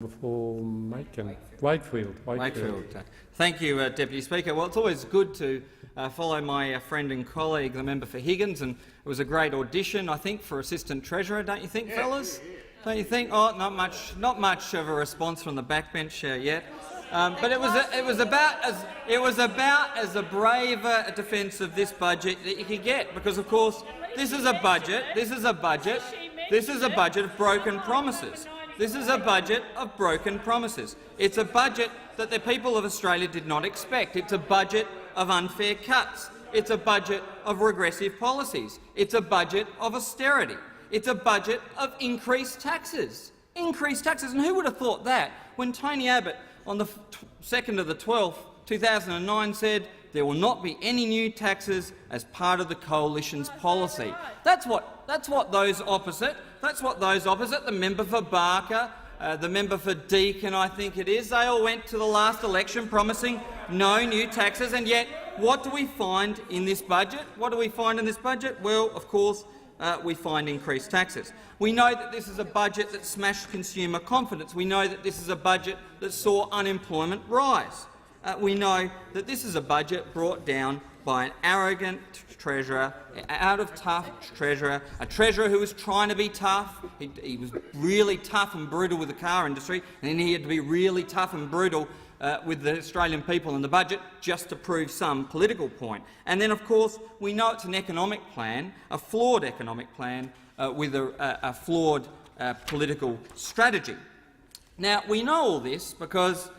Before Macon. Wakefield. Thank you, Deputy Speaker. Well, it's always good to follow my friend and colleague, the member for Higgins, and it was a great audition, I think, for Assistant Treasurer, don't you think, fellas? Don't you think? Oh, not much of a response from the backbench yet. But it was about as a brave a defence of this budget that you could get, because of course this is a budget of broken promises. This is a budget of broken promises. It's a budget that the people of Australia did not expect. It's a budget of unfair cuts. It's a budget of regressive policies. It's a budget of austerity. It's a budget of increased taxes. Increased taxes. And who would have thought that when Tony Abbott on the 2nd of the 12th, 2009 said there will not be any new taxes as part of the coalition's policy. That's what those opposite, the member for Barker, the member for Deakin, I think it is, they all went to the last election promising no new taxes, and yet what do we find in this budget? What do we find in this budget? Well, of course, we find increased taxes. We know that this is a budget that smashed consumer confidence. We know that this is a budget that saw unemployment rise. We know that this is a budget brought down by an arrogant treasurer, out of tough treasurer, a treasurer who was trying to be tough. He was really tough and brutal with the car industry, and then he had to be really tough and brutal with the Australian people in the budget just to prove some political point. And then, of course, we know it's an economic plan, a flawed economic plan with a flawed political strategy. Now, we know all this because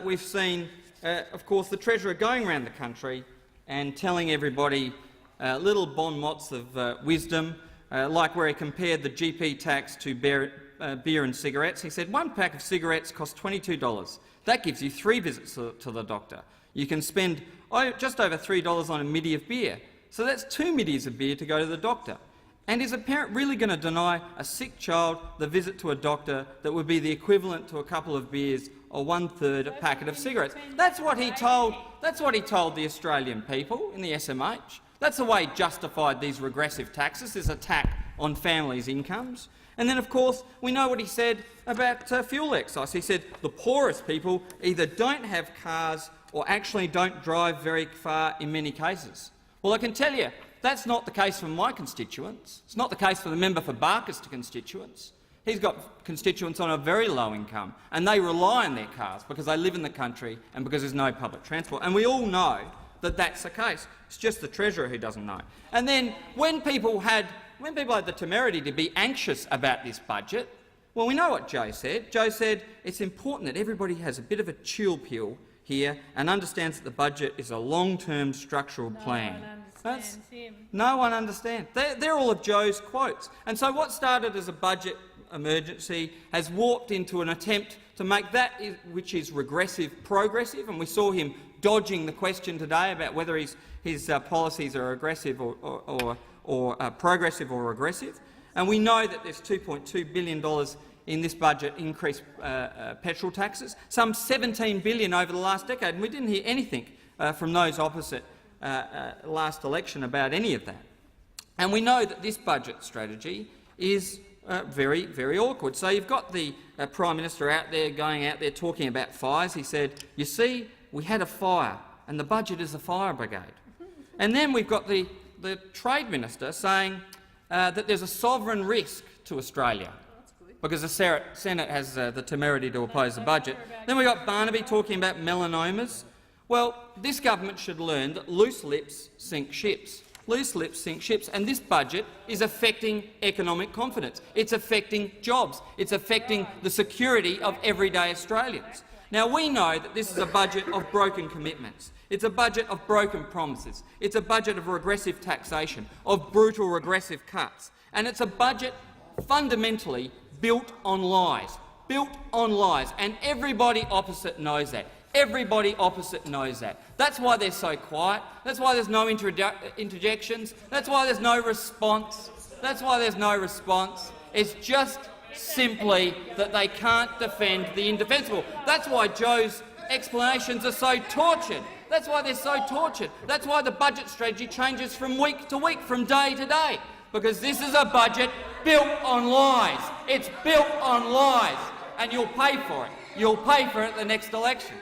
we've seen, of course, the Treasurer going around the country and telling everybody little bon mots of wisdom, like where he compared the GP tax to beer and cigarettes. He said one pack of cigarettes costs $22. That gives you 3 visits to the doctor. You can spend just over $3 on a middy of beer. So that's 2 middies of beer to go to the doctor. And is a parent really going to deny a sick child the visit to a doctor that would be the equivalent to a couple of beers or 1/3 a packet of cigarettes? That's what he told the Australian people in the SMH. That's the way he justified these regressive taxes, this attack on families' incomes. And then, of course, we know what he said about fuel excise. He said the poorest people either don't have cars or actually don't drive very far in many cases. Well, I can tell you, that's not the case for my constituents. It's not the case for the member for Barker's constituents. He's got constituents on a very low income, and they rely on their cars because they live in the country and because there's no public transport. And we all know that that's the case. It's just the Treasurer who doesn't know. And then when people had the temerity to be anxious about this budget, well, we know what Joe said. Joe said it's important that everybody has a bit of a chill pill here and understands that the budget is a long-term structural plan. No one understands. They're all of Joe's quotes. And so what started as a budget emergency has warped into an attempt to make that which is regressive progressive, and we saw him dodging the question today about whether his policies are aggressive or progressive or regressive. And we know that there's $2.2 billion in this budget increased petrol taxes, some $17 billion over the last decade, and we didn't hear anything from those opposite last election about any of that. And we know that this budget strategy is very, very awkward. So you've got the Prime Minister going out there talking about fires. He said, you see, we had a fire, and the budget is a fire brigade. And then we've got the Trade Minister saying that there's a sovereign risk to Australia because the Senate has the temerity to oppose the budget. Then we've got Barnaby talking about melanomas. Well, this government should learn that loose lips sink ships. Loose lips sink ships, and this budget is affecting economic confidence. It's affecting jobs. It's affecting the security of everyday Australians. Now, we know that this is a budget of broken commitments. It's a budget of broken promises. It's a budget of regressive taxation, of brutal regressive cuts. And it's a budget fundamentally built on lies, and everybody opposite knows that. Everybody opposite knows that. That's why they're so quiet. That's why there's no interjections. That's why there's no response. It's just simply that they can't defend the indefensible. That's why Joe's explanations are so tortured. That's why they're so tortured. That's why the budget strategy changes from week to week, from day to day, because this is a budget built on lies. It's built on lies. and you'll pay for it. You'll pay for it at the next election.